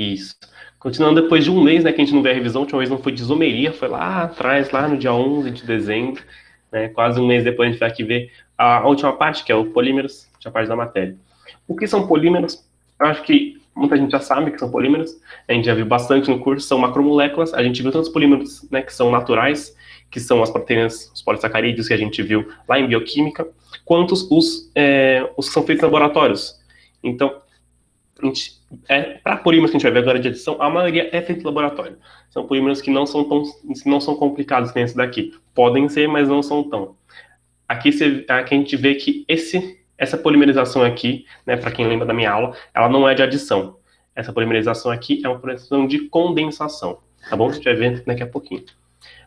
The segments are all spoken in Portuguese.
Isso. Continuando depois de um mês, né, que a gente não vê a revisão, a última vez não foi de isomeria, foi lá atrás, lá no dia 11 de dezembro, né, quase um mês depois a gente vai aqui ver a última parte, que é o polímeros, a última parte da matéria. O que são polímeros? Eu acho que muita gente já sabe que são polímeros, a gente já viu bastante no curso, são macromoléculas, a gente viu tantos polímeros, né, que são naturais, que são as proteínas, os polissacarídeos que a gente viu lá em bioquímica, quanto os que são feitos em laboratórios. Então, para polímeros que a gente vai ver agora de adição, a maioria é feita em laboratório. São polímeros que não são complicados que nem esse daqui. Podem ser, mas não são tão. Aqui a gente vê que essa polimerização aqui, né, para quem lembra da minha aula, ela não é de adição. Essa polimerização aqui é uma polimerização de condensação, tá bom? A gente vai ver daqui a pouquinho.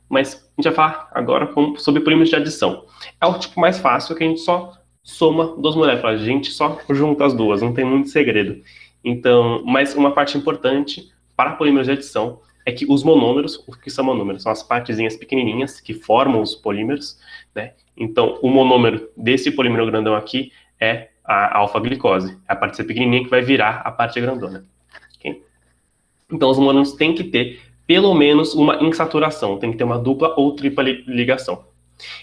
Mas a gente vai falar agora sobre polímeros de adição. É o tipo mais fácil, que a gente só soma duas moléculas, a gente só junta as duas, não tem muito segredo. Então, mas uma parte importante para polímeros de adição é que os monômeros, o que são monômeros? São as partezinhas pequenininhas que formam os polímeros, né? Então, o monômero desse polímero grandão aqui é a alfa-glicose, a parte pequenininha que vai virar a parte grandona. Okay? Então, os monômeros têm que ter pelo menos uma insaturação, tem que ter uma dupla ou tripla ligação.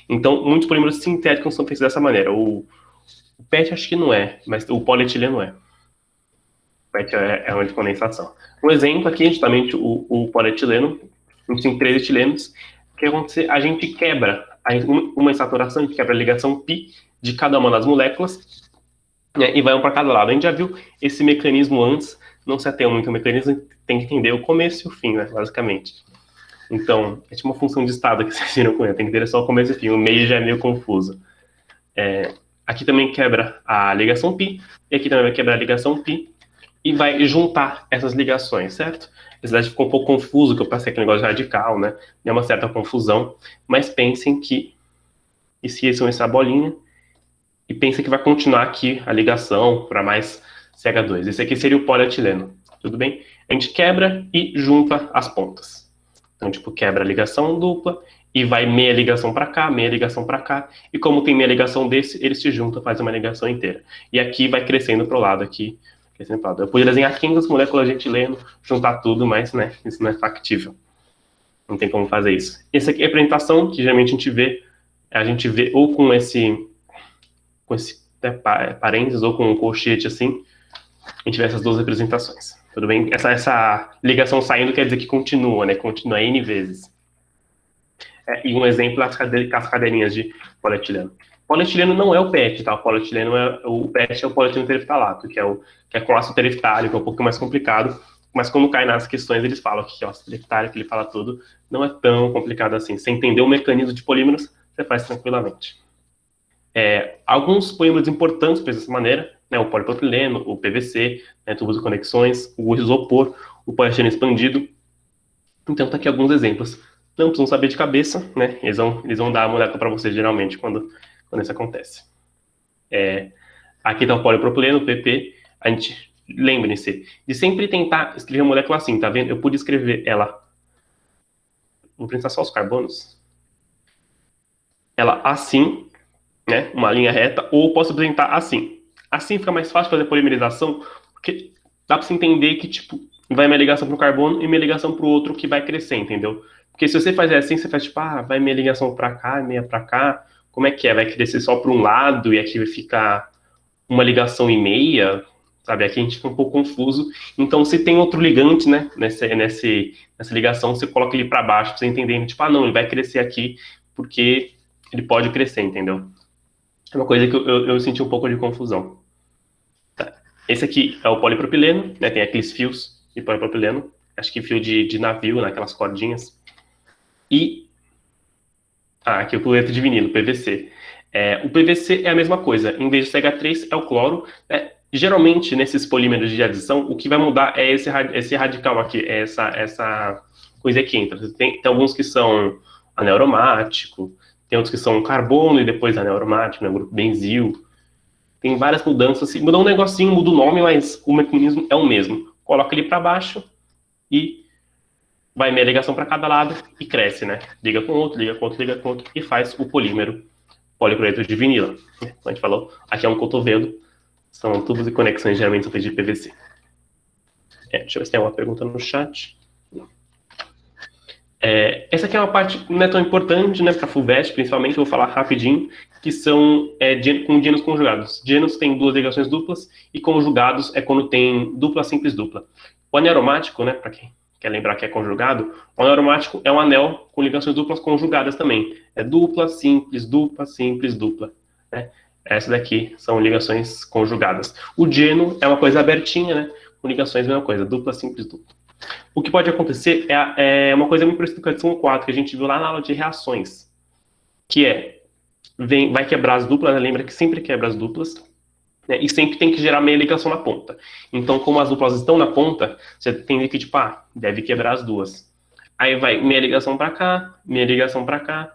Então, muitos polímeros sintéticos são feitos dessa maneira. O PET acho que não é, mas o polietileno é. O PET é uma de condensação. Um exemplo aqui, justamente o polietileno, a gente tem 3 etilenos. O que acontece? A gente quebra uma insaturação, a gente quebra a ligação π de cada uma das moléculas, né, e vai um para cada lado. A gente já viu esse mecanismo antes, não se atém muito ao mecanismo, tem que entender o começo e o fim, né, basicamente. Então, é tipo uma função de estado que vocês viram com ele, tem que entender só o começo e o fim, o meio já é meio confuso. Aqui também quebra a ligação π, e aqui também vai quebrar a ligação π, e vai juntar essas ligações, certo? Na verdade ficou um pouco confuso, que eu passei aquele negócio radical, né? Deu uma certa confusão, mas pensem que esqueçam essa bolinha, e pensem que vai continuar aqui a ligação para mais CH2. Esse aqui seria o polietileno, tudo bem? A gente quebra e junta as pontas. Então, tipo, quebra a ligação dupla e vai meia ligação para cá, meia ligação para cá. E como tem meia ligação desse, eles se juntam, fazem uma ligação inteira. E aqui vai crescendo para o lado aqui. Crescendo pro lado. Eu podia desenhar 500 moléculas de etileno, juntar tudo, mas né, isso não é factível. Não tem como fazer isso. Essa aqui é a apresentação que geralmente a gente vê ou com esse né, parênteses ou com um colchete assim. A gente vê essas duas representações. Tudo bem? Essa ligação saindo quer dizer que continua, né? Continua N vezes. E um exemplo, as cadeirinhas de polietileno. Polietileno não é o PET, tá? O PET é o polietileno tereftalato, que é com ácido tereftálico, que é um pouco mais complicado, mas quando cai nas questões, eles falam que o ácido tereftálico, ele fala tudo, não é tão complicado assim. Você entender o mecanismo de polímeros, você faz tranquilamente. Alguns polímeros importantes dessa maneira, né, o polipropileno, o PVC, né, tubos de conexões, o isopor, o poliestireno expandido. Então, tá aqui alguns exemplos. Não precisam saber de cabeça, né? Eles vão dar a molécula para vocês, geralmente, quando isso acontece. Aqui está o polipropileno, o PP. A gente, lembrem-se, de sempre tentar escrever a molécula assim, tá vendo? Eu pude escrever ela... Vou pensar só os carbonos. Ela assim, né? Uma linha reta, ou posso apresentar assim. Assim fica mais fácil fazer polimerização, porque dá para você entender que, tipo, vai minha ligação para o carbono e minha ligação para o outro que vai crescer, entendeu? Porque se você fazer assim, você faz tipo, vai minha ligação para cá, meia para cá, como é que é? Vai crescer só para um lado e aqui vai ficar uma ligação e meia, sabe? Aqui a gente fica um pouco confuso. Então, se tem outro ligante, né, nessa ligação, você coloca ele para baixo, para você entender, tipo, não, ele vai crescer aqui porque ele pode crescer, entendeu? É uma coisa que eu senti um pouco de confusão. Tá. Esse aqui é o polipropileno, né? Tem aqueles fios de polipropileno. Acho que fio de navio, naquelas cordinhas. E aqui o cloreto de vinilo, PVC. O PVC é a mesma coisa. Em vez de CH3, é o cloro. Né? Geralmente, nesses polímeros de adição, o que vai mudar é esse radical aqui, é essa coisa que entra. Tem alguns que são anel aromático, tem outros que são carbono e depois anel aromático, né? Grupo benzil. Tem várias mudanças. Assim, muda um negocinho, muda o nome, mas o mecanismo é o mesmo. Coloca ele para baixo e vai meia ligação para cada lado e cresce, né? Liga com outro, liga com outro, liga com outro e faz o polímero policloreto de vinilo. Como a gente falou, aqui é um cotovelo, são tubos e conexões geralmente são feitos de PVC. Deixa eu ver se tem uma pergunta no chat. Essa aqui é uma parte não é tão importante, né, para a FUVEST, principalmente, eu vou falar rapidinho, que são com dienos conjugados. Dienos tem duas ligações duplas, e conjugados é quando tem dupla, simples, dupla. O anel aromático, né, para quem quer lembrar que é conjugado, o anel aromático é um anel com ligações duplas conjugadas também. É dupla, simples, dupla. Né? Essa daqui são ligações conjugadas. O dieno é uma coisa abertinha, né, com ligações, mesma coisa, dupla, simples, dupla. O que pode acontecer é uma coisa muito parecida com a adição 4, que a gente viu lá na aula de reações, que vai quebrar as duplas, né? Lembra que sempre quebra as duplas, né? E sempre tem que gerar meia ligação na ponta. Então, como as duplas estão na ponta, você tem que, tipo, deve quebrar as duas. Aí vai meia ligação para cá, meia ligação para cá,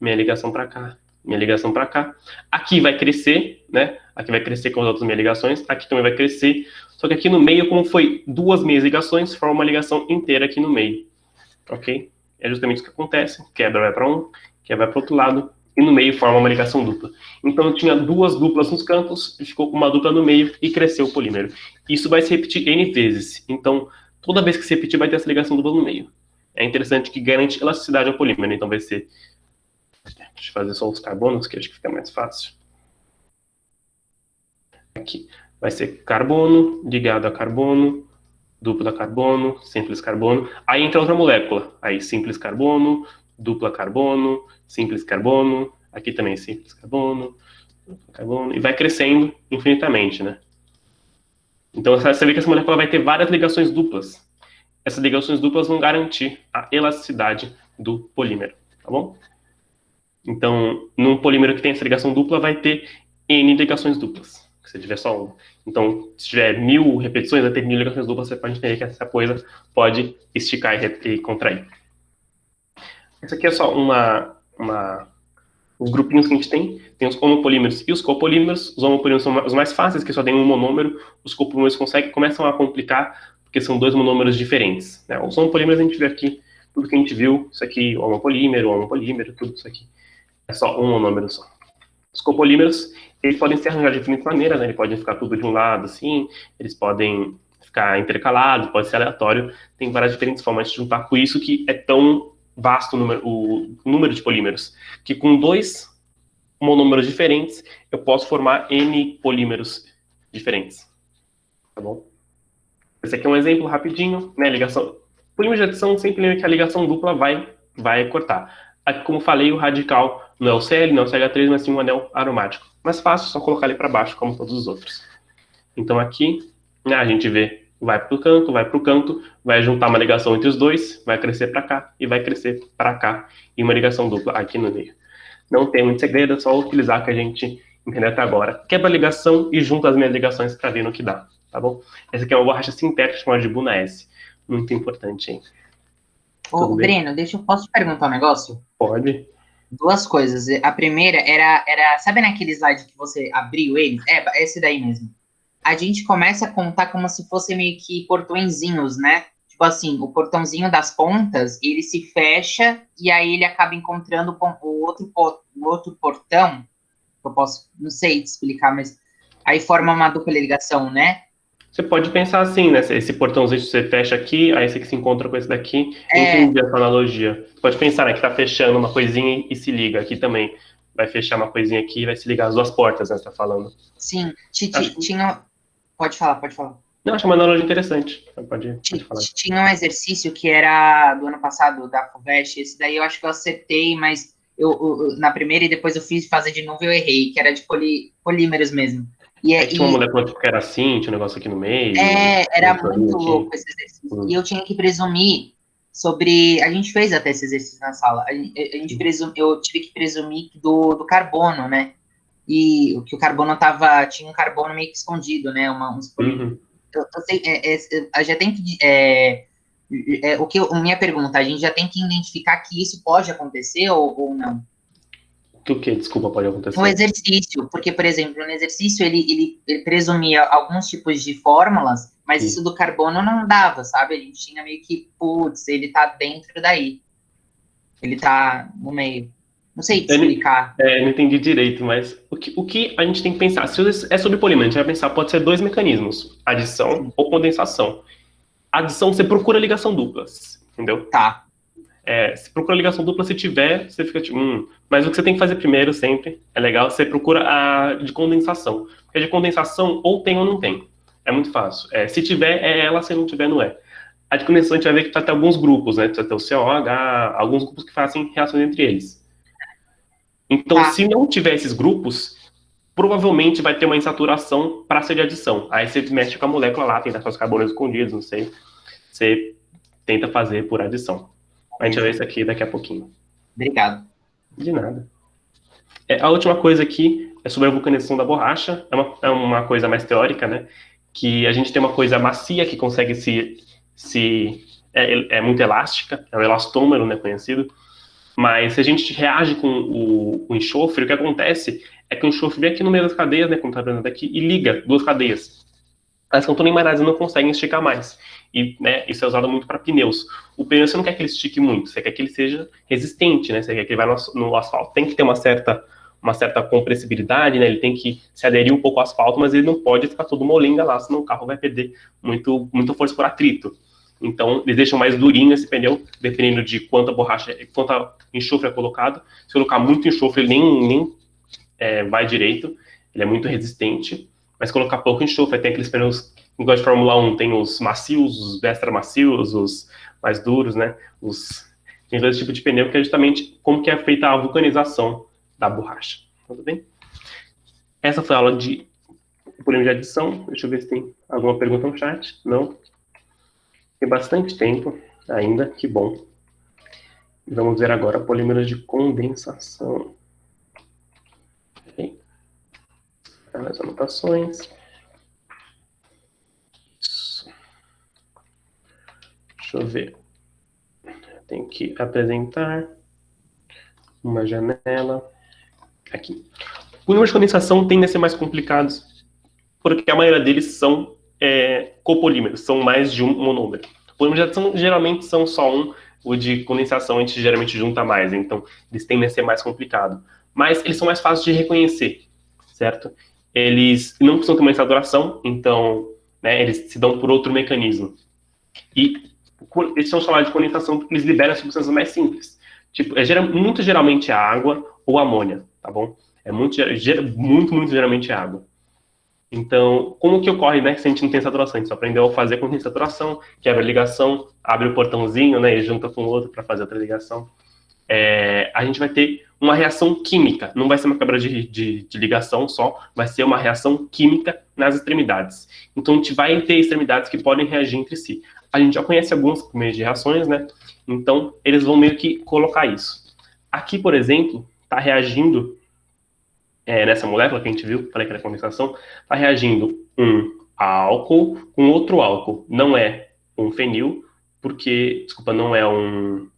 meia ligação para cá, meia ligação para cá. Aqui vai crescer, né? Aqui vai crescer com as outras meia ligações, aqui também vai crescer. Só que aqui no meio, como foi duas meias ligações, forma uma ligação inteira aqui no meio. Ok? É justamente o que acontece. Quebra vai para um, quebra vai para o outro lado, e no meio forma uma ligação dupla. Então, eu tinha duas duplas nos cantos, ficou com uma dupla no meio e cresceu o polímero. Isso vai se repetir N vezes. Então, toda vez que se repetir, vai ter essa ligação dupla no meio. É interessante que garante elasticidade ao polímero. Então, vai ser... Deixa eu fazer só os carbonos, que acho que fica mais fácil. Aqui. Vai ser carbono, ligado a carbono, dupla carbono, simples carbono. Aí entra outra molécula. Aí simples carbono, dupla carbono, simples carbono. Aqui também simples carbono, dupla carbono. E vai crescendo infinitamente, né? Então você vê que essa molécula vai ter várias ligações duplas. Essas ligações duplas vão garantir a elasticidade do polímero, tá bom? Então, num polímero que tem essa ligação dupla, vai ter N ligações duplas. Se tiver só uma. Então, se tiver 1000 repetições, vai ter 1000 ligações duplas, você pode entender que essa coisa pode esticar e contrair. Essa aqui é só os grupinhos que a gente tem. Tem os homopolímeros e os copolímeros. Os homopolímeros são os mais fáceis, que só tem um monômero. Os copolímeros começam a complicar, porque são dois monômeros diferentes. Né? Os homopolímeros a gente vê aqui, tudo que a gente viu, isso aqui, homopolímero, tudo isso aqui. É só um monômero só. Os copolímeros, eles podem se arranjar de diferentes maneiras, né? Eles podem ficar tudo de um lado, assim, eles podem ficar intercalados, pode ser aleatório, tem várias diferentes formas de juntar, por isso que é tão vasto o número de polímeros, que com dois monômeros diferentes, eu posso formar N polímeros diferentes, tá bom? Esse aqui é um exemplo rapidinho, né, ligação... Polímeros de adição, sempre lembra que a ligação dupla vai cortar. Aqui, como falei, o radical não é o Cl, não é o CH3, mas sim um anel aromático. Mais fácil, só colocar ele para baixo, como todos os outros. Então aqui, né, a gente vê, vai para o canto, vai juntar uma ligação entre os dois, vai crescer para cá e vai crescer para cá, e uma ligação dupla aqui no meio. Não tem muito segredo, é só utilizar o que a gente entendeu até agora. Quebra a ligação e junta as minhas ligações para ver no que dá, tá bom? Essa aqui é uma borracha sintética chamada de Buna S. Muito importante, hein? Ô, Breno, posso te perguntar um negócio? Pode. Duas coisas. A primeira era sabe naquele slide que você abriu ele? É esse daí mesmo. A gente começa a contar como se fosse meio que portõezinhos, né? Tipo assim, o portãozinho das pontas, ele se fecha e aí ele acaba encontrando o outro portão. Eu posso, não sei te explicar, mas aí forma uma dupla ligação, né? Você pode pensar assim, né? Esse portãozinho você fecha aqui, aí esse que se encontra com esse daqui. Entendi essa analogia. Você pode pensar, né? Que tá fechando uma coisinha e se liga. Aqui também vai fechar uma coisinha aqui e vai se ligar as duas portas, né? Você tá falando. Sim. Tinha... Pode falar. Não, acho uma analogia interessante. Pode falar. Tinha um exercício que era do ano passado, da FUVEST. Esse daí eu acho que eu acertei, mas eu na primeira e depois eu fiz fazer de novo e eu errei, que era de polímeros mesmo. Tinha uma molécula que era assim, tinha um negócio aqui no meio. Era muito louco esse exercício. E eu tinha que presumir sobre... A gente fez até esse exercício na sala. Eu tive que presumir do carbono, né? E que o carbono tinha um carbono meio que escondido, né? Uns polímeros. Eu já tem que... minha pergunta, a gente já tem que identificar que isso pode acontecer ou não? O que, desculpa, pode acontecer? No exercício, porque, por exemplo, no exercício ele presumia alguns tipos de fórmulas, mas isso do carbono não dava, sabe? A gente tinha meio que, ele tá dentro daí. Ele tá no meio. Não sei te explicar. Não entendi direito, mas o que a gente tem que pensar? Se é sobre polímero, a gente vai pensar, pode ser dois mecanismos, adição ou condensação. Adição, você procura ligação duplas, entendeu? Tá. Se procura ligação dupla, se tiver, você fica tipo, Mas o que você tem que fazer primeiro, sempre, é legal, você procura a de condensação. Porque a de condensação, ou tem ou não tem. É muito fácil. Se tiver, é ela, se não tiver, não é. A de condensação, a gente vai ver que precisa ter alguns grupos, né? Precisa ter o COH, alguns grupos que fazem reações entre eles. Então, Tá. se não tiver esses grupos, provavelmente vai ter uma insaturação para ser de adição. Aí você mexe com a molécula lá, tenta fazer os carbonos escondidos, não sei. Você tenta fazer por adição. A gente vai ver isso aqui daqui a pouquinho. Obrigado. De nada. A última coisa aqui é sobre a vulcanização da borracha. É uma coisa mais teórica, né? Que a gente tem uma coisa macia que consegue é muito elástica, é o elastômero, né, conhecido. Mas se a gente reage com o enxofre, o que acontece é que o enxofre vem aqui no meio das cadeias, né, como está vendo aqui, e liga duas cadeias. As que estão embaradas não conseguem esticar mais. E, né, isso é usado muito para pneus. O pneu você não quer que ele estique muito, você quer que ele seja resistente, né? Você quer que ele vá no asfalto. Tem que ter uma certa compressibilidade, né? Ele tem que se aderir um pouco ao asfalto, mas ele não pode ficar todo molenga lá, senão o carro vai perder muita força por atrito. Então, eles deixam mais durinho esse pneu, dependendo de quanta enxofre é colocado. Se colocar muito enxofre, ele nem vai direito, ele é muito resistente. Mas colocar pouco enxofre, tem aqueles pneus, igual de Fórmula 1, tem os macios, os extra macios, os mais duros, né? Tem dois tipos de pneu que é justamente como que é feita a vulcanização da borracha. Tudo bem? Essa foi a aula de polímero de adição. Deixa eu ver se tem alguma pergunta no chat. Não. Tem bastante tempo ainda, que bom. Vamos ver agora polímeros de condensação. Okay. As anotações. Isso. Deixa eu ver. Tenho que apresentar uma janela. Aqui. Polímeros de condensação tendem a ser mais complicados, porque a maioria deles são copolímeros, são mais de um monômero. Polímeros de adição geralmente são só um, o de condensação a gente geralmente junta mais, então eles tendem a ser mais complicados. Mas eles são mais fáceis de reconhecer, certo? Eles não precisam ter uma insaturação, então, né, eles se dão por outro mecanismo. E eles são chamados de condensação porque eles liberam substâncias mais simples. Tipo, muito geralmente é água ou amônia, tá bom? Muito geralmente é água. Então, como que ocorre, né, se a gente não tem saturação? A gente só aprendeu a fazer quando tem saturação, quebra a ligação, abre o portãozinho, né, e junta com o outro para fazer outra ligação. A gente vai ter uma reação química, não vai ser uma quebra de ligação só, vai ser uma reação química nas extremidades. Então, a gente vai ter extremidades que podem reagir entre si. A gente já conhece alguns meios de reações, né? Então, eles vão meio que colocar isso. Aqui, por exemplo, está reagindo, nessa molécula que a gente viu, falei que era condensação, está reagindo um álcool com outro álcool. Não é um fenil, porque, desculpa, não é um...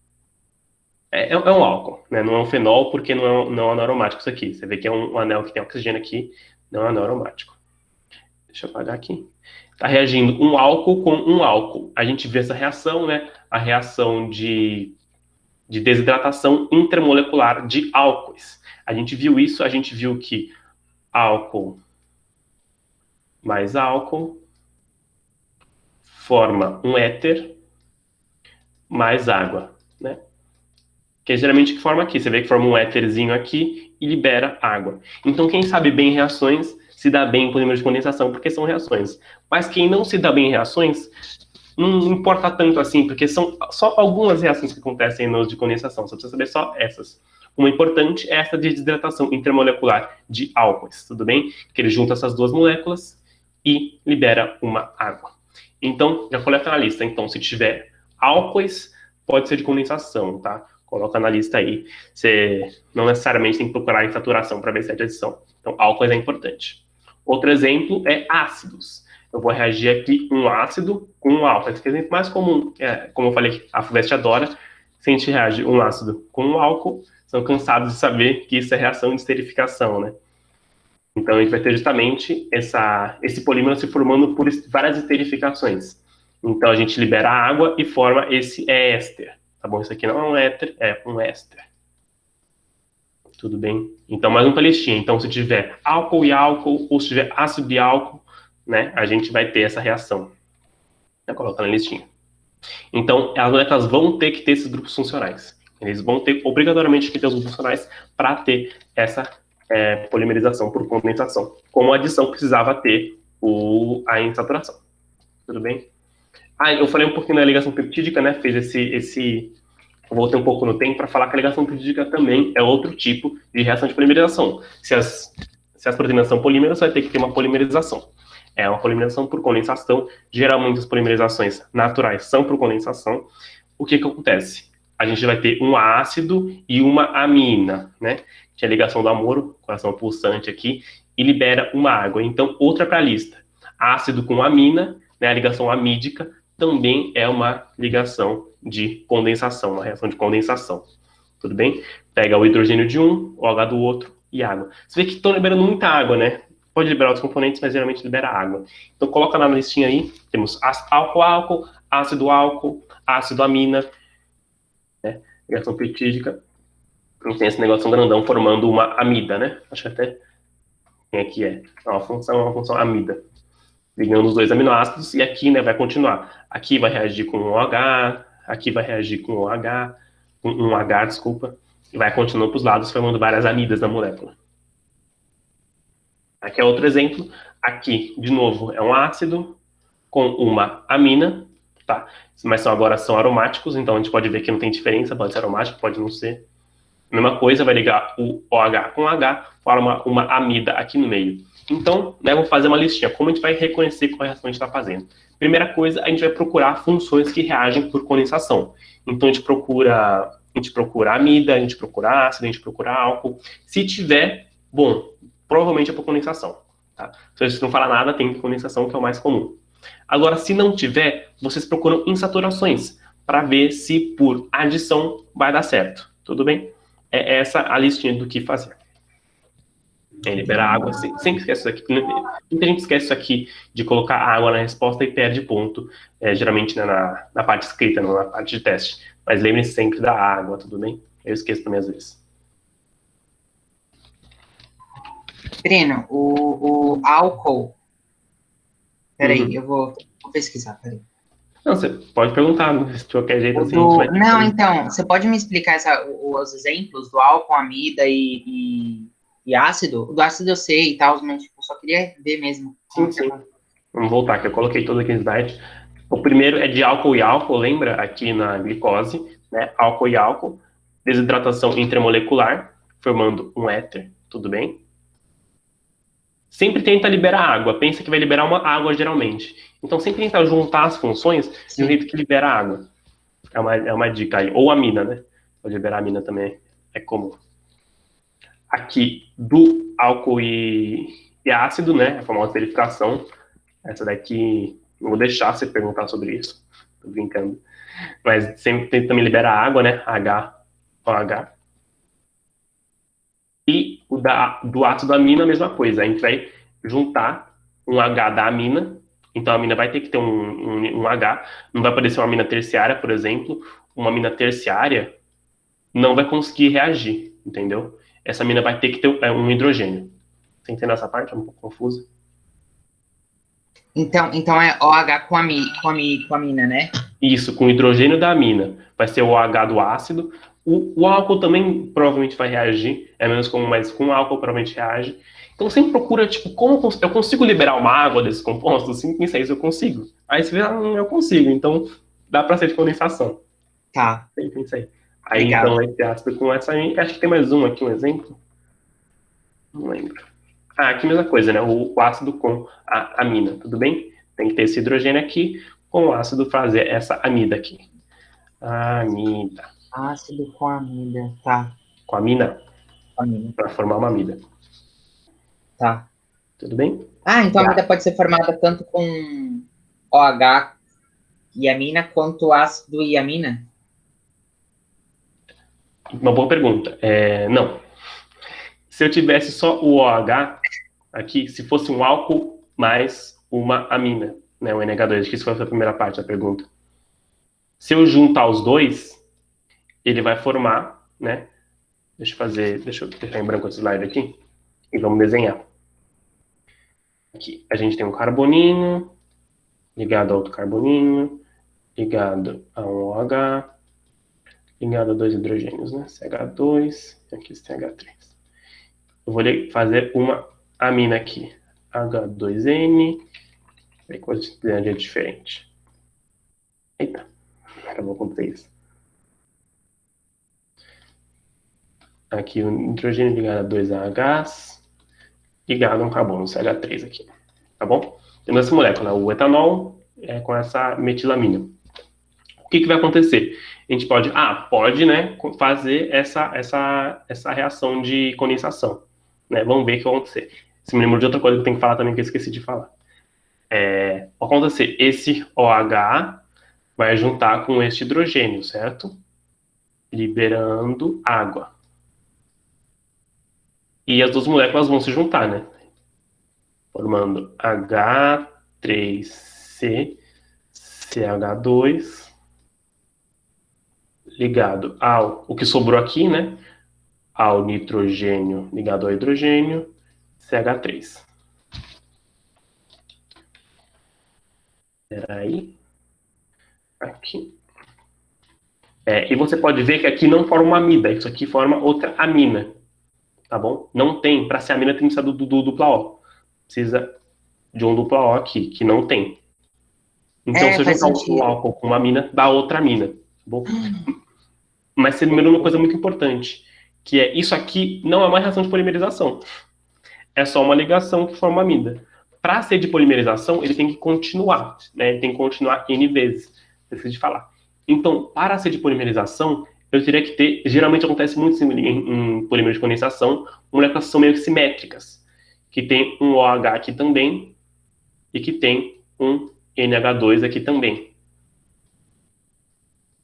É um álcool, né? Não é um fenol, porque não é um aromático isso aqui. Você vê que é um anel que tem oxigênio aqui, não é um anel aromático. Deixa eu apagar aqui. Está reagindo um álcool com um álcool. A gente vê essa reação, né? A reação de desidratação intermolecular de álcoois. A gente viu isso, a gente viu que álcool mais álcool forma um éter mais água, né? Que é geralmente que forma aqui. Você vê que forma um éterzinho aqui e libera água. Então, quem sabe bem em reações se dá bem em polímeros de condensação, porque são reações. Mas quem não se dá bem em reações, não importa tanto assim, porque são só algumas reações que acontecem nos de condensação. Você precisa saber só essas. Uma importante é essa de desidratação intermolecular de álcoois, tudo bem? Que ele junta essas duas moléculas e libera uma água. Então, já coleta na lista. Então, se tiver álcoois, pode ser de condensação, tá? Coloca na lista aí. Você não necessariamente tem que procurar em saturação para ver se é de adição. Então, álcoois é importante. Outro exemplo é ácidos. Eu vou reagir aqui um ácido com um álcool. Esse é o exemplo mais comum. Como eu falei, a FUVEST adora. Se a gente reage um ácido com um álcool, são cansados de saber que isso é reação de esterificação, né? Então, a gente vai ter justamente esse polímero se formando por várias esterificações. Então, a gente libera a água e forma esse éster. Tá bom? Isso aqui não é um éter, é um éster. Tudo bem? Então, mais um pra listinha. Então, se tiver álcool e álcool, ou se tiver ácido e álcool, né, a gente vai ter essa reação. Já coloca na listinha. Então, as moléculas vão ter que ter esses grupos funcionais. Eles vão ter, obrigatoriamente, que ter os grupos funcionais para ter essa polimerização por condensação, como a adição precisava ter a insaturação. Tudo bem? Eu falei um pouquinho da ligação peptídica, né? Fez esse voltei um pouco no tempo para falar que a ligação peptídica também é outro tipo de reação de polimerização. Se as proteínas são polímeros, vai ter que ter uma polimerização. É uma polimerização por condensação. Geralmente as polimerizações naturais são por condensação. O que acontece? A gente vai ter um ácido e uma amina, né? Tinha a ligação do amoro, coração pulsante aqui, e libera uma água. Então, outra para a lista. Ácido com amina, né? A ligação amídica também é uma ligação de condensação, uma reação de condensação. Tudo bem? Pega o hidrogênio de um, o H do outro e água. Você vê que estão liberando muita água, né? Pode liberar outros componentes, mas geralmente libera água. Então coloca na listinha aí, temos álcool-álcool, ácido-álcool, ácido-amina, né? Ligação peptídica. Tem esse negócio grandão formando uma amida, né? Acho que até tem aqui é uma função amida. Ligando os dois aminoácidos, e aqui, né, vai continuar. Aqui vai reagir com o OH, aqui vai reagir com o OH, com um H, desculpa, e vai continuando para os lados, formando várias amidas na molécula. Aqui é outro exemplo. Aqui, de novo, é um ácido com uma amina, tá? Mas agora são aromáticos, então a gente pode ver que não tem diferença, pode ser aromático, pode não ser. Mesma coisa, vai ligar o OH com H, forma uma amida aqui no meio. Então, né, vamos fazer uma listinha. Como a gente vai reconhecer qual reação a gente está fazendo? Primeira coisa, a gente vai procurar funções que reagem por condensação. Então, a gente procura amida, a gente procura ácido, a gente procura álcool. Se tiver, bom, provavelmente é por condensação. Tá? Se a gente não fala nada, tem condensação, que é o mais comum. Agora, se não tiver, vocês procuram insaturações, para ver se por adição vai dar certo. Tudo bem? É essa a listinha do que fazer. Liberar água, sempre esquece isso aqui. Muita gente esquece isso aqui de colocar água na resposta e perde ponto, geralmente né, na parte escrita, não na parte de teste. Mas lembre-se sempre da água, tudo bem? Eu esqueço também às vezes. Breno, o álcool... Peraí, eu vou pesquisar, peraí. Não, você pode perguntar, de qualquer jeito assim. Não, então, você pode me explicar os exemplos do álcool, amida e ácido? O do ácido eu sei e tal, mas tipo, só queria ver mesmo. Sim. Vamos voltar, que eu coloquei todo aqui no slide. O primeiro é de álcool e álcool, lembra? Aqui na glicose, né? Álcool e álcool. Desidratação intramolecular, formando um éter, tudo bem? Sempre tenta liberar água. Pensa que vai liberar uma água, geralmente. Então, sempre tenta juntar as funções de um jeito que libera água. É uma dica aí. Ou amina, né? Pode liberar amina também, é comum. Aqui, do álcool e ácido, né? A famosa verificação. Essa daqui, não vou deixar você perguntar sobre isso. Tô brincando. Mas sempre tenta também liberar água, né? OH. E o do ácido amina, a mesma coisa. A gente vai juntar um H da amina. Então, a amina vai ter que ter um H. Não vai poder ser uma amina terciária, por exemplo. Uma amina terciária não vai conseguir reagir, entendeu? Essa amina vai ter que ter um hidrogênio. Você entendeu essa parte? É um pouco confusa. Então é OH com amina, né? Isso, com o hidrogênio da amina. Vai ser o OH do ácido. O álcool também provavelmente vai reagir, é menos comum, mas com o álcool provavelmente reage. Então sempre procura, tipo, como eu consigo liberar uma água desses compostos? Assim, pensa isso, eu consigo. Aí você vê, eu consigo, então dá para ser de condensação. Tá. Pensa aí. Aí Legal. então esse ácido com essa, acho que tem mais um aqui, um exemplo. Não lembro. Aqui mesma coisa, né? O ácido com a amina, tudo bem? Tem que ter esse hidrogênio aqui, com o ácido fazer essa amida aqui. Amida. Ácido com amida, tá. Com amina? Amida. Para formar uma amida. Tá. Tudo bem? Então a amida pode ser formada tanto com OH e amina, quanto ácido e amina? Uma boa pergunta. Não. Se eu tivesse só o OH aqui, se fosse um álcool mais uma amina, né, o NH2, acho que isso foi a primeira parte da pergunta. Se eu juntar os dois, ele vai formar, né? Deixa eu deixar em branco esse slide aqui e vamos desenhar. Aqui a gente tem um carboninho, ligado a outro carboninho, ligado a um OH, ligado a dois hidrogênios, né? CH2, e aqui CH3. Eu vou fazer uma amina aqui, H2N, ver coisa de diferente. Eita, acabou com 3. Aqui o nitrogênio ligado a 2AH, ligado a um carbono, CH3 aqui, tá bom? Temos essa molécula, o etanol, com essa metilamina. O que vai acontecer? A gente pode, né, fazer essa reação de condensação, né? Vamos ver o que vai acontecer. Se me lembro de outra coisa que eu tenho que falar também, que eu esqueci de falar. Vai acontecer, esse OH vai juntar com este hidrogênio, certo? Liberando água. E as duas moléculas vão se juntar, né? Formando H3C, CH2, ligado ao o que sobrou aqui, né? Ao nitrogênio ligado ao hidrogênio, CH3. Espera aí. Aqui. E você pode ver que aqui não forma uma amida, isso aqui forma outra amina. Tá bom? Não tem, para ser amina tem que ser do dupla O. Precisa de um dupla O aqui, que não tem. Então, se eu juntar um álcool com uma amina, dá outra amina. Tá bom? Mas você lembrou uma coisa muito importante, que é isso aqui não é uma reação de polimerização. É só uma ligação que forma amida. Para ser de polimerização, ele tem que continuar, né? Ele tem que continuar N vezes. Preciso de falar. Então, para ser de polimerização, eu teria que ter, geralmente acontece muito em polímero de condensação, moléculas são meio que simétricas, que tem um OH aqui também e que tem um NH2 aqui também.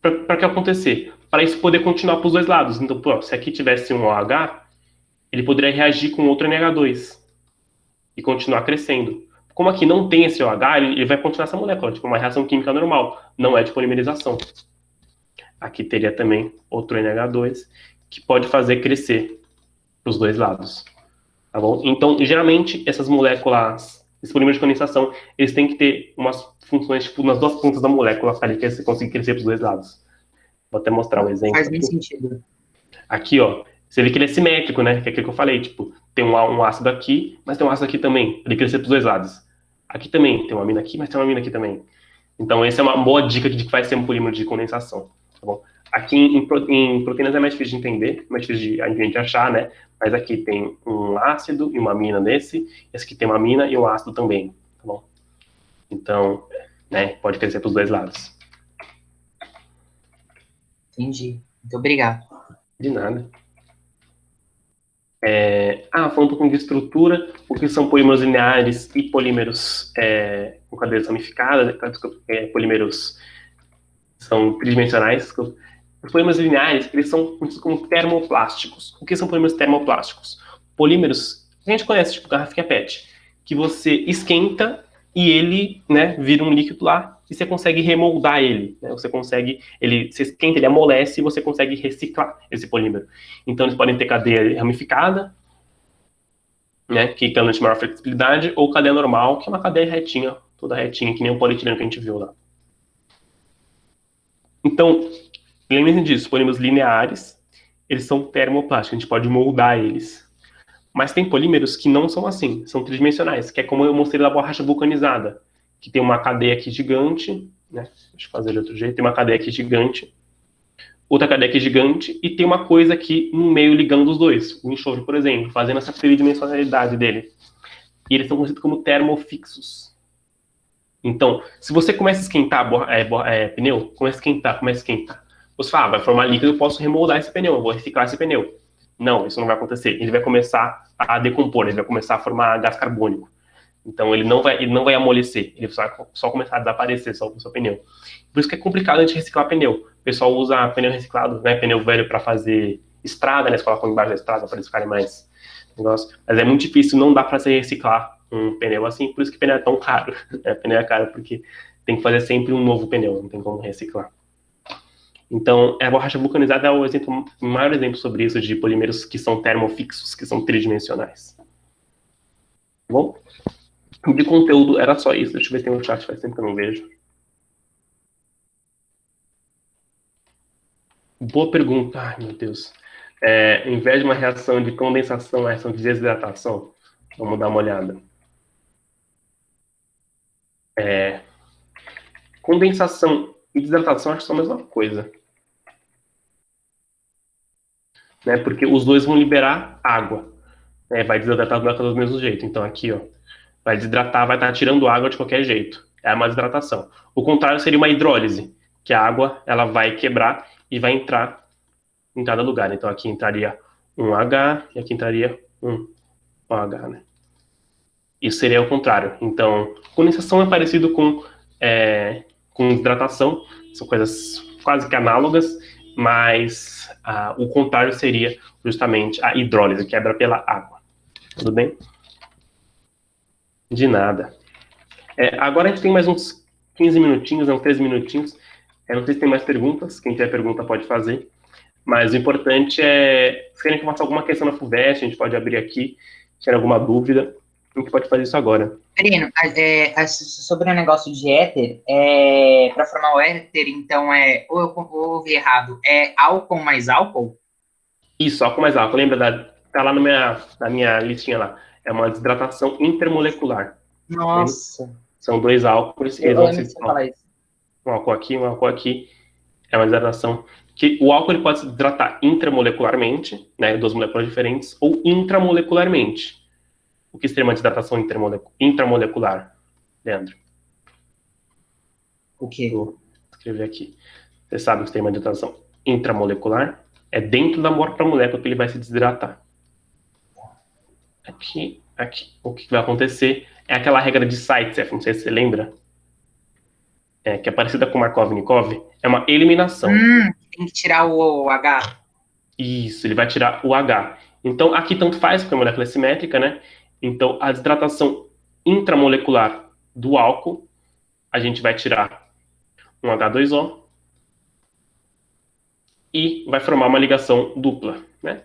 Para que acontecer? Para isso poder continuar para os dois lados. Então, se aqui tivesse um OH, ele poderia reagir com outro NH2 e continuar crescendo. Como aqui não tem esse OH, ele vai continuar essa molécula, tipo uma reação química normal, não é de polimerização. Aqui teria também outro NH2 que pode fazer crescer para os dois lados. Tá bom? Então, geralmente, essas moléculas, esses polímeros de condensação, eles têm que ter umas funções, tipo, nas duas pontas da molécula, para ele conseguir crescer para os dois lados. Vou até mostrar um exemplo. Faz bem sentido. Aqui, ó, você vê que ele é simétrico, né? Que é aquilo que eu falei, tipo, tem um ácido aqui, mas tem um ácido aqui também, para ele crescer para os dois lados. Aqui também, tem uma amina aqui, mas tem uma amina aqui também. Então, essa é uma boa dica de que vai ser um polímero de condensação. Tá bom? Aqui em proteínas é mais difícil de entender, mais difícil de a gente achar, né? Mas aqui tem um ácido e uma amina nesse, esse aqui tem uma amina e um ácido também, tá bom? Então, né, pode crescer para os dois lados. Entendi. Muito obrigado. De nada. Falando um pouquinho de estrutura, o que são polímeros lineares e polímeros com cadeias ramificadas, polímeros são tridimensionais. Os polímeros lineares, eles são conhecidos como termoplásticos. O que são polímeros termoplásticos? Polímeros, a gente conhece, tipo garrafinha PET, que você esquenta e ele, né, vira um líquido lá e você consegue remoldar ele, né? Você esquenta, ele amolece e você consegue reciclar esse polímero. Então, eles podem ter cadeia ramificada, né, que permite maior flexibilidade, ou cadeia normal, que é uma cadeia retinha, toda retinha, que nem o polietileno que a gente viu lá. Então, lembrem disso, polímeros lineares, eles são termoplásticos, a gente pode moldar eles. Mas tem polímeros que não são assim, são tridimensionais, que é como eu mostrei da borracha vulcanizada, que tem uma cadeia aqui gigante, né? Deixa eu fazer de outro jeito, tem uma cadeia aqui gigante, outra cadeia aqui gigante, e tem uma coisa aqui no meio ligando os dois, o enxofre, por exemplo, fazendo essa tridimensionalidade dele. E eles são conhecidos como termofixos. Então, se você começa a esquentar pneu, começa a esquentar. Você fala, vai formar líquido, eu posso remoldar esse pneu, eu vou reciclar esse pneu. Não, isso não vai acontecer. Ele vai começar a decompor, ele vai começar a formar gás carbônico. Então, ele não vai amolecer, ele vai só começar a desaparecer só com o seu pneu. Por isso que é complicado a gente reciclar pneu. O pessoal usa pneu reciclado, né, pneu velho para fazer estrada, né, eles colocam embaixo da estrada para eles ficarem mais negócio. Mas é muito difícil, não dá para se reciclar um pneu assim, por isso que pneu é tão caro. Pneu é caro porque tem que fazer sempre um novo pneu, não tem como reciclar. Então, a borracha vulcanizada é o maior exemplo sobre isso, de polímeros que são termofixos, que são tridimensionais. Tá bom? De conteúdo era só isso. Deixa eu ver se tem um chat, faz tempo que eu não vejo. Boa pergunta. Ai, meu Deus. Em vez de uma reação de condensação, uma reação de desidratação. Vamos dar uma olhada. Condensação e desidratação acho que são a mesma coisa. Né? Porque os dois vão liberar água. Né? Vai desidratar as moléculas do mesmo jeito. Então aqui, ó, vai desidratar, vai estar tirando água de qualquer jeito. É uma desidratação. O contrário seria uma hidrólise, que a água ela vai quebrar e vai entrar em cada lugar. Então aqui entraria um H e aqui entraria um OH, né? Isso seria o contrário. Então, condensação é parecido com hidratação, são coisas quase que análogas, mas o contrário seria justamente a hidrólise, quebra pela água. Tudo bem? De nada. Agora a gente tem mais uns 15 minutinhos, uns 13 minutinhos. Não sei se tem mais perguntas. Quem tiver pergunta pode fazer. Mas o importante se querem que eu faça alguma questão na FUVEST, a gente pode abrir aqui. Se tiver alguma dúvida, a gente pode fazer isso agora. Breno, sobre o negócio de éter, para formar o éter, então ou eu ouvi errado, é álcool mais álcool? Isso, álcool mais álcool. Lembra tá lá na minha listinha lá. É uma desidratação intermolecular. Nossa. São dois álcools. Eu lembro de você falar isso. Um álcool aqui, um álcool aqui. É uma desidratação que o álcool ele pode se desidratar intramolecularmente, né, duas moléculas diferentes, ou intramolecularmente. O que seria uma desidratação intramolecular, Leandro? O quê? Vou escrever aqui. Você sabe que tem uma desidratação intramolecular? É dentro da própria molécula que ele vai se desidratar. Aqui. O que vai acontecer é aquela regra de Zaitsev, não sei se você lembra, que é parecida com Markov-Nikov, é uma eliminação. Tem que tirar o H. Isso, ele vai tirar o H. Então, aqui tanto faz, porque a molécula é simétrica, né? Então, a desidratação intramolecular do álcool, a gente vai tirar um H2O e vai formar uma ligação dupla, né?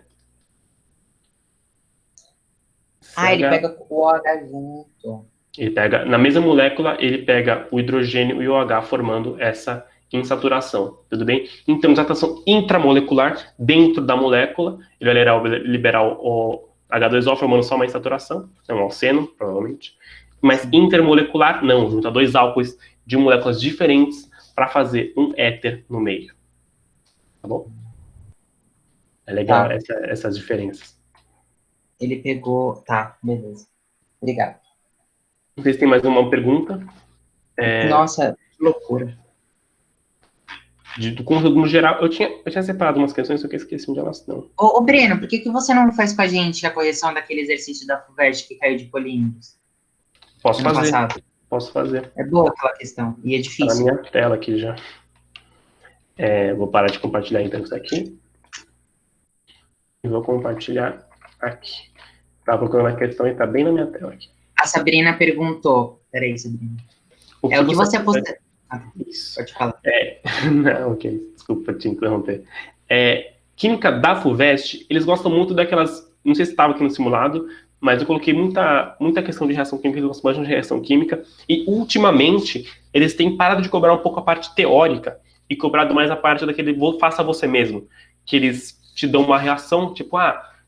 Ele pega o OH junto. Ele pega, na mesma molécula, ele pega o hidrogênio e o OH formando essa insaturação, tudo bem? Então, desidratação intramolecular dentro da molécula, ele vai liberar o H2O formando só uma insaturação, é um alceno, provavelmente. Mas intermolecular, não, junta dois álcoois de moléculas diferentes para fazer um éter no meio. Tá bom? É legal essas diferenças. Ele pegou... Tá, beleza. Obrigado. Não sei se tem mais uma pergunta. Nossa, que loucura. Do conteúdo no geral, eu tinha separado umas questões, só que eu esqueci onde elas estão. Ô, Breno, por que você não faz com a gente a correção daquele exercício da FUVEST que caiu de polímeros? Posso fazer. É boa aquela questão, e é difícil. Tá na minha tela aqui já. Vou parar de compartilhar então isso aqui. E vou compartilhar aqui. Tá procurando a questão e tá bem na minha tela aqui. A Sabrina perguntou. Peraí, Sabrina. O que você aposta... Isso. Pode falar. Não, ok. Desculpa te interromper. Química da FUVEST, eles gostam muito daquelas... Não sei se estava aqui no simulado, mas eu coloquei muita questão de reação química, eles gostam bastante de reação química. E, ultimamente, eles têm parado de cobrar um pouco a parte teórica e cobrado mais a parte daquele faça você mesmo. Que eles te dão uma reação, tipo,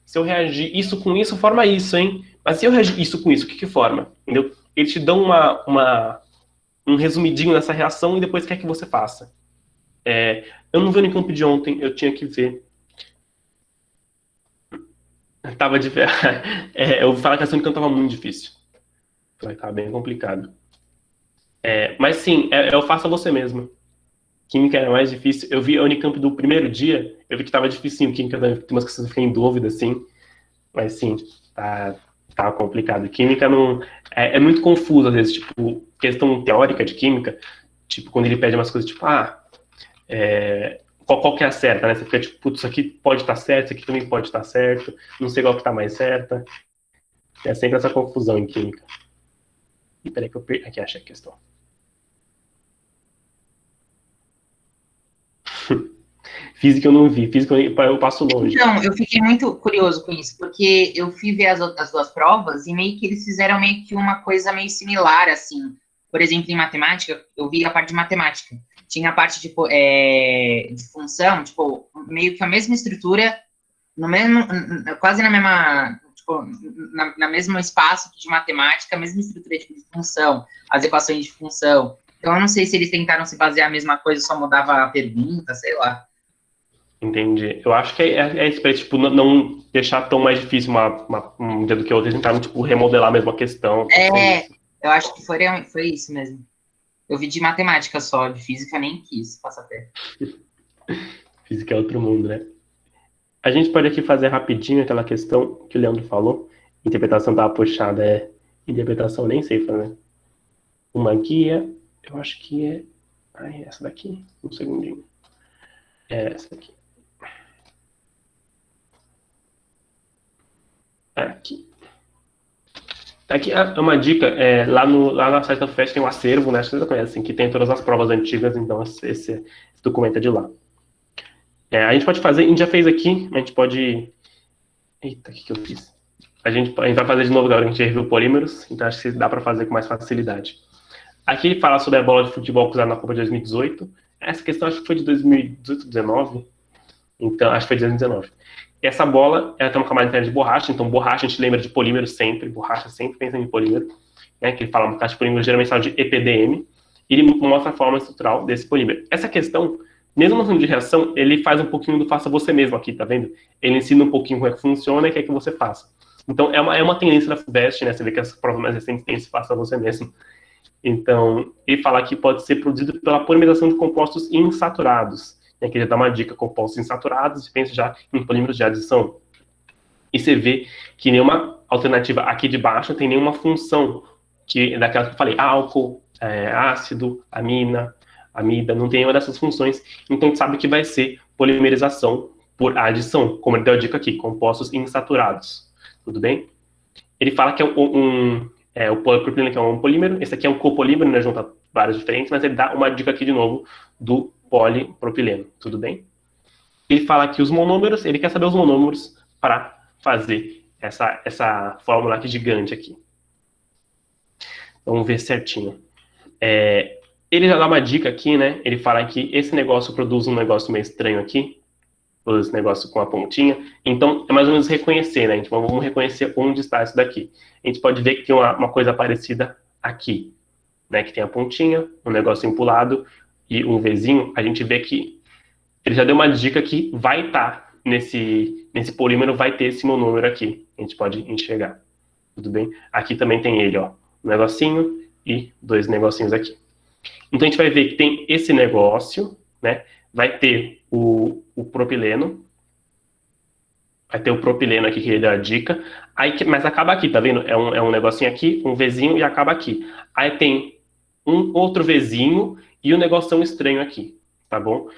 se eu reagir isso com isso, forma isso, hein? Mas se eu reagir isso com isso, o que forma? Entendeu? Eles te dão um resumidinho dessa reação e depois quer que você faça. Eu não vi no campo de ontem, eu tinha que ver. Eu vou falar que essa Unicamp estava muito difícil. Estava bem complicado. Mas sim, eu faço a você mesmo. Química era mais difícil. Eu vi a Unicamp do primeiro dia, eu vi que estava difícil. Química tem umas questões que eu fiquei em dúvida, assim. Mas sim, tá complicado. Química não... É muito confuso, às vezes, tipo, questão teórica de química, tipo, quando ele pede umas coisas, tipo, qual que é a certa, né? Você fica tipo, putz, isso aqui pode estar certo, isso aqui também pode estar certo, não sei qual que está mais certa. É sempre essa confusão em química. E peraí que eu perdi. Aqui, achei a questão. Física eu não vi, física eu passo longe. Então, eu fiquei muito curioso com isso, porque eu fui ver as duas provas e meio que eles fizeram meio que uma coisa meio similar, assim. Por exemplo, em matemática, eu vi a parte de matemática. Tinha a parte, tipo, de função, tipo, meio que a mesma estrutura, no mesmo, quase na mesma, tipo, na mesmo espaço de matemática, a mesma estrutura tipo, de função, as equações de função. Então, eu não sei se eles tentaram se basear a mesma coisa, só mudava a pergunta, sei lá. Entendi. Eu acho que é isso, pra, tipo, não deixar tão mais difícil um dia do que outro, eles tentaram, tipo, remodelar a mesma questão, pode ser isso. Eu acho que foi isso mesmo. Eu vi de matemática só, de física nem quis passar perto. Física é outro mundo, né? A gente pode aqui fazer rapidinho aquela questão que o Leandro falou. Interpretação estava puxada, interpretação nem sei fazer. Uma guia, eu acho que é. Ai, essa daqui, um segundinho. É essa aqui. Aqui. Aqui é uma dica, lá na site da FUVEST tem um acervo, né? Acho que vocês já conhecem, que tem todas as provas antigas, então esse documento é de lá. A gente pode fazer, a gente já fez aqui, a gente pode. Eita, o que eu fiz? A gente vai fazer de novo agora, a gente reviu polímeros, então acho que dá para fazer com mais facilidade. Aqui ele fala sobre a bola de futebol cruzada na Copa de 2018. Essa questão acho que foi de 2018, 2019. Então, acho que foi de 2019. Essa bola, ela tem uma camada interna de borracha, então borracha a gente lembra de polímero sempre, borracha sempre pensa em polímero, né, que ele fala uma caixa de polímero geralmente fala de EPDM, e ele mostra a forma estrutural desse polímero. Essa questão, mesmo no de reação, ele faz um pouquinho do faça você mesmo aqui, tá vendo? Ele ensina um pouquinho como é que funciona e quer que você faça. Então, é uma tendência da FUVEST, né, você vê que as provas mais recentes têm esse faça você mesmo. Então, ele fala que pode ser produzido pela polimerização de compostos insaturados. Aqui já dá uma dica, compostos insaturados, e pensa já em polímeros de adição. E você vê que nenhuma alternativa aqui de baixo tem nenhuma função daquela que eu falei, álcool, ácido, amida, não tem nenhuma dessas funções. Então, a gente sabe que vai ser polimerização por adição, como ele deu a dica aqui, compostos insaturados. Tudo bem? Ele fala que é o polipropileno, que é um polímero, esse aqui é um copolímero, né, junta vários diferentes, mas ele dá uma dica aqui de novo do polipropileno, tudo bem? Ele fala que os monômeros, ele quer saber os monômeros para fazer essa fórmula aqui gigante aqui. Vamos ver certinho. Ele já dá uma dica aqui, né? Ele fala que esse negócio produz um negócio meio estranho aqui, os negócios com a pontinha. Então, é mais ou menos reconhecer, né? Então, vamos reconhecer onde está isso daqui. A gente pode ver que tem uma coisa parecida aqui, né? Que tem a pontinha, um negócio empulado e um Vzinho. A gente vê que ele já deu uma dica que vai estar nesse polímero, vai ter esse monômero aqui. A gente pode enxergar. Tudo bem? Aqui também tem ele, ó. Um negocinho e dois negocinhos aqui. Então, a gente vai ver que tem esse negócio, né? Vai ter o propileno. Vai ter o propileno aqui que ele deu a dica. Mas acaba aqui, tá vendo? É um negocinho aqui, um Vzinho e acaba aqui. Aí tem um outro Vzinho e um negocinho estranho aqui, tá bom?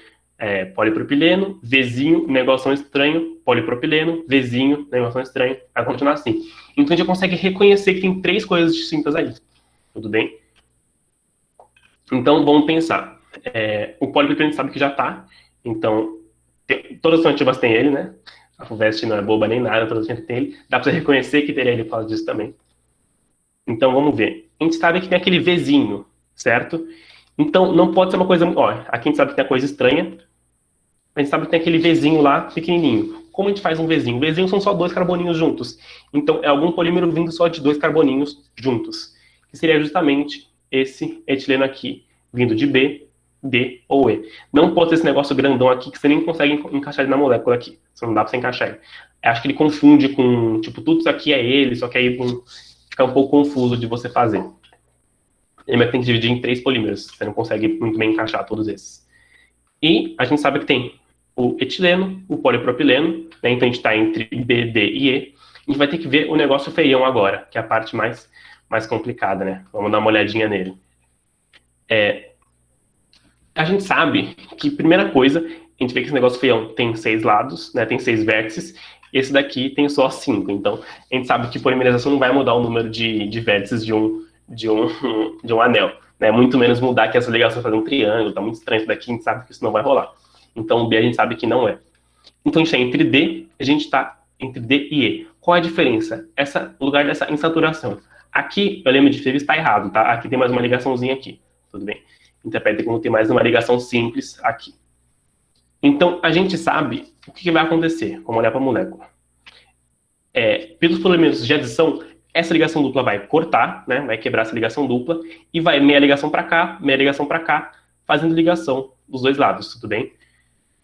Polipropileno, Vzinho, negocinho estranho, polipropileno, Vzinho, negocinho estranho. Vai continuar assim. Então a gente consegue reconhecer que tem três coisas distintas aí. Tudo bem? Então vamos pensar. O polipropileno sabe que já tá. Então, todas as alternativas têm ele, né? A FUVEST não é boba nem nada, todas as alternativas têm ele. Dá para você reconhecer que teria ele por causa disso também. Então vamos ver. A gente sabe que tem aquele Vzinho, certo? Então não pode ser uma coisa... Ó, aqui a gente sabe que tem a coisa estranha. A gente sabe que tem aquele Vzinho lá, pequenininho. Como a gente faz um Vzinho? Vzinho são só dois carboninhos juntos. Então é algum polímero vindo só de dois carboninhos juntos. Que seria justamente esse etileno aqui, vindo de B, D ou E. Não pode ser esse negócio grandão aqui que você nem consegue encaixar ele na molécula aqui. Você não dá pra você encaixar ele. Acho que ele confunde com, tipo, tudo isso aqui é ele, só que aí fica um pouco confuso de você fazer. Lembra que tem que dividir em 3 polímeros. Você não consegue muito bem encaixar todos esses. E a gente sabe que tem o etileno, o polipropileno, né? Então a gente está entre B, D e E. A gente vai ter que ver o negócio feião agora, que é a parte mais complicada, né? Vamos dar uma olhadinha nele. A gente sabe que, primeira coisa, a gente vê que esse negócio feião tem 6 lados, né? Tem 6 vértices. Esse daqui tem só 5. Então, a gente sabe que polimerização não vai mudar o número de vértices de um anel, né? Muito menos mudar que essa ligação fazer um triângulo. Tá muito estranho isso daqui, a gente sabe que isso não vai rolar. Então, o B a gente sabe que não é. Então, a gente está entre D, a gente está entre D e E. Qual é a diferença? O lugar dessa insaturação. Aqui, eu lembro de ter visto, está errado, tá? Aqui tem mais uma ligaçãozinha aqui. Tudo bem. Interpreta como tem mais uma ligação simples aqui. Então, a gente sabe o que vai acontecer. Vamos olhar para a molécula. Pelos polímeros de adição, essa ligação dupla vai cortar, né? Vai quebrar essa ligação dupla e vai meia ligação para cá, fazendo ligação dos dois lados, tudo bem?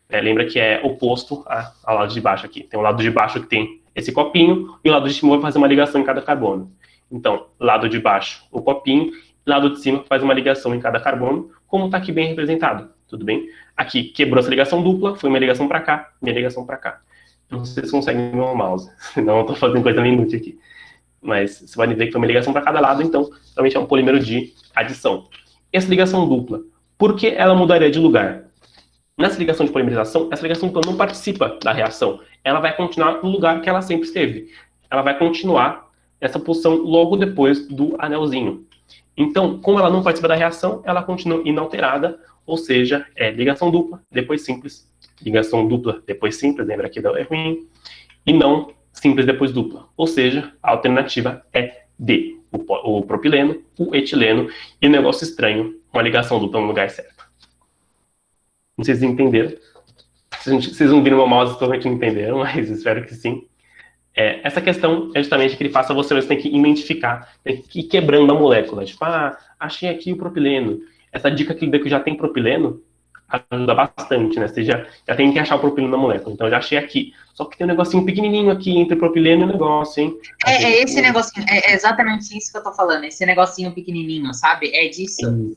Lembra que é oposto ao lado de baixo aqui. Tem o lado de baixo que tem esse copinho e o lado de cima vai fazer uma ligação em cada carbono. Então, lado de baixo, o copinho, lado de cima faz uma ligação em cada carbono, como está aqui bem representado, tudo bem? Aqui quebrou essa ligação dupla, foi uma ligação para cá, minha ligação para cá. Não sei se vocês conseguem ver o mouse, senão eu estou fazendo coisa meio inútil aqui. Mas você vai ver que foi uma ligação para cada lado, então realmente é um polímero de adição. Essa ligação dupla, por que ela mudaria de lugar? Nessa ligação de polimerização, essa ligação dupla não participa da reação. Ela vai continuar no lugar que ela sempre esteve. Ela vai continuar nessa posição logo depois do anelzinho. Então, como ela não participa da reação, ela continua inalterada, ou seja, ligação dupla, depois simples. Ligação dupla, depois simples, lembra que é ruim. E não simples depois dupla. Ou seja, a alternativa é D, o propileno, o etileno e o negócio estranho, uma ligação dupla no lugar certo. Não sei se vocês entenderam. Vocês não viram meu mouse, totalmente não entenderam, mas espero que sim. Essa questão é justamente que ele faça você tem que identificar, tem que ir quebrando a molécula. Tipo, achei aqui o propileno. Essa dica que já tem propileno ajuda bastante, né? Você já tem que achar o propileno na molécula. Então, eu já achei aqui. Só que tem um negocinho pequenininho aqui entre o propileno e o negócio, hein? Esse negocinho, é exatamente isso que eu tô falando. Esse negocinho pequenininho, sabe? É disso.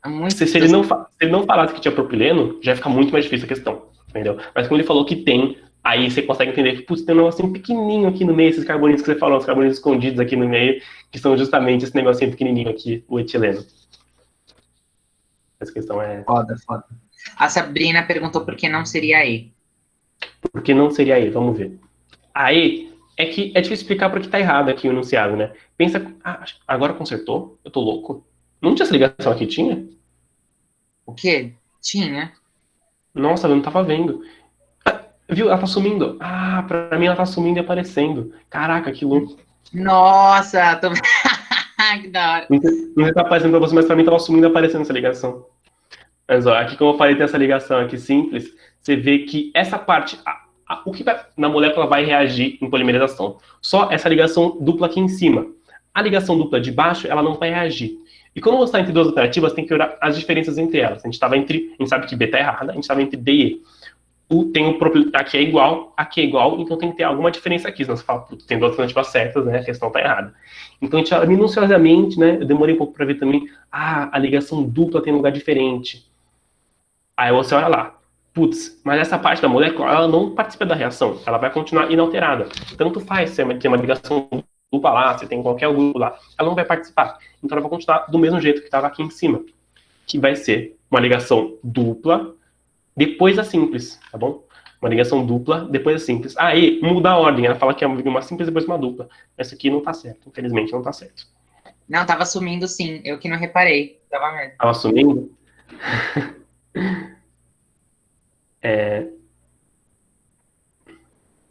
É muito se ele não falasse que tinha propileno, já fica muito mais difícil a questão, entendeu? Mas como ele falou que tem, aí você consegue entender que, putz, tem um negocinho pequenininho aqui no meio, esses carbonídeos que você falou, os carbonídeos escondidos aqui no meio, que são justamente esse negocinho pequenininho aqui, o etileno. Essa questão é... Foda. A Sabrina perguntou por que não seria E. Por que não seria E? Vamos ver. A E é que é difícil explicar porque tá errado aqui o enunciado, né? Pensa, agora consertou? Eu tô louco. Não tinha essa ligação aqui, tinha? O quê? Tinha. Nossa, eu não tava vendo. Viu? Ela tá sumindo. Pra mim ela tá sumindo e aparecendo. Caraca, que louco. Nossa, tô... que da hora. Não sei se tá aparecendo pra você, mas pra mim tava sumindo e aparecendo essa ligação. Mas ó, aqui como eu falei, tem essa ligação aqui simples. Você vê que essa parte, o que na molécula vai reagir em polimerização? Só essa ligação dupla aqui em cima. A ligação dupla de baixo, ela não vai reagir. E quando você está entre duas alternativas, tem que olhar as diferenças entre elas. A gente sabe que B está errada, a gente estava entre D e E. Aqui é igual, então tem que ter alguma diferença aqui. Senão você fala, tem duas alternativas certas, né? A questão está errada. Então a gente olha minuciosamente, né? Eu demorei um pouco para ver também. A ligação dupla tem um lugar diferente. Aí você olha lá. Putz, mas essa parte da molécula, ela não participa da reação. Ela vai continuar inalterada. Tanto faz se tem uma ligação dupla lá, se tem qualquer grupo lá, ela não vai participar. Então ela vai continuar do mesmo jeito que estava aqui em cima. Que vai ser uma ligação dupla depois da simples, tá bom? Uma ligação dupla depois da simples. Aí muda a ordem. Ela fala que é uma simples depois uma dupla. Essa aqui não tá certo. Infelizmente não tá certo. Não, tava sumindo sim. Eu que não reparei. Tava mesmo. Tava sumindo?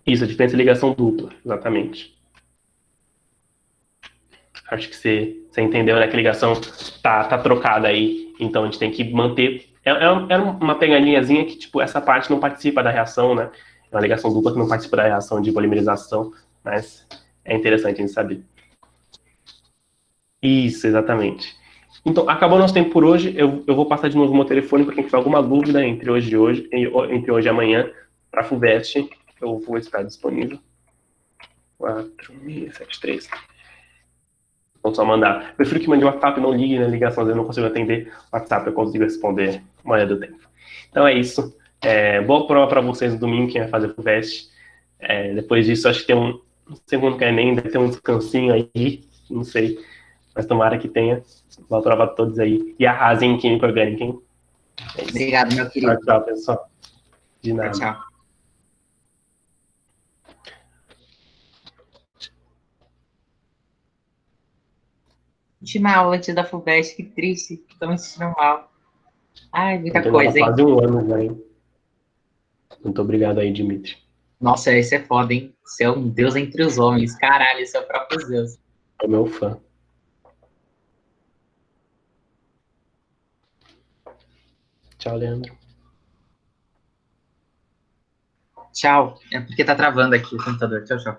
Isso, a diferença é ligação dupla, exatamente. Acho que você entendeu, né? Que a ligação tá trocada aí. Então a gente tem que manter. É uma pegadinhazinha que, tipo, essa parte não participa da reação, né? É uma ligação dupla que não participa da reação de polimerização, mas é interessante a gente saber. Isso, exatamente. Então, acabou nosso tempo por hoje. Eu vou passar de novo o meu telefone para quem tiver alguma dúvida entre hoje e amanhã para a FUVEST. Eu vou estar disponível. 4673. Então, só mandar. Eu prefiro que mande WhatsApp, não ligue na ligação, às vezes eu não consigo atender. WhatsApp eu consigo responder a maioria do tempo. Então é isso. Boa prova para vocês no domingo, quem vai fazer o FUVEST. Depois disso, acho que tem não sei quando que é nem, deve ter um descansinho aí, não sei. Mas tomara que tenha. Boa prova a todos aí. E arrasem em Química Orgânica, hein? Obrigado, meu querido. Tchau, pessoal. De nada. Tchau. Última aula antes da FUVEST, que triste. Tô me sentindo mal. Ai, Não muita tem nada há coisa, hein? quase um ano já, hein? Muito obrigado aí, Dimitri. Nossa, esse é foda, hein? Você é um deus entre os homens. Caralho, esse é o próprio Zeus. É meu fã. Tchau, Leandro. Tchau. É porque tá travando aqui o computador. Tchau, tchau.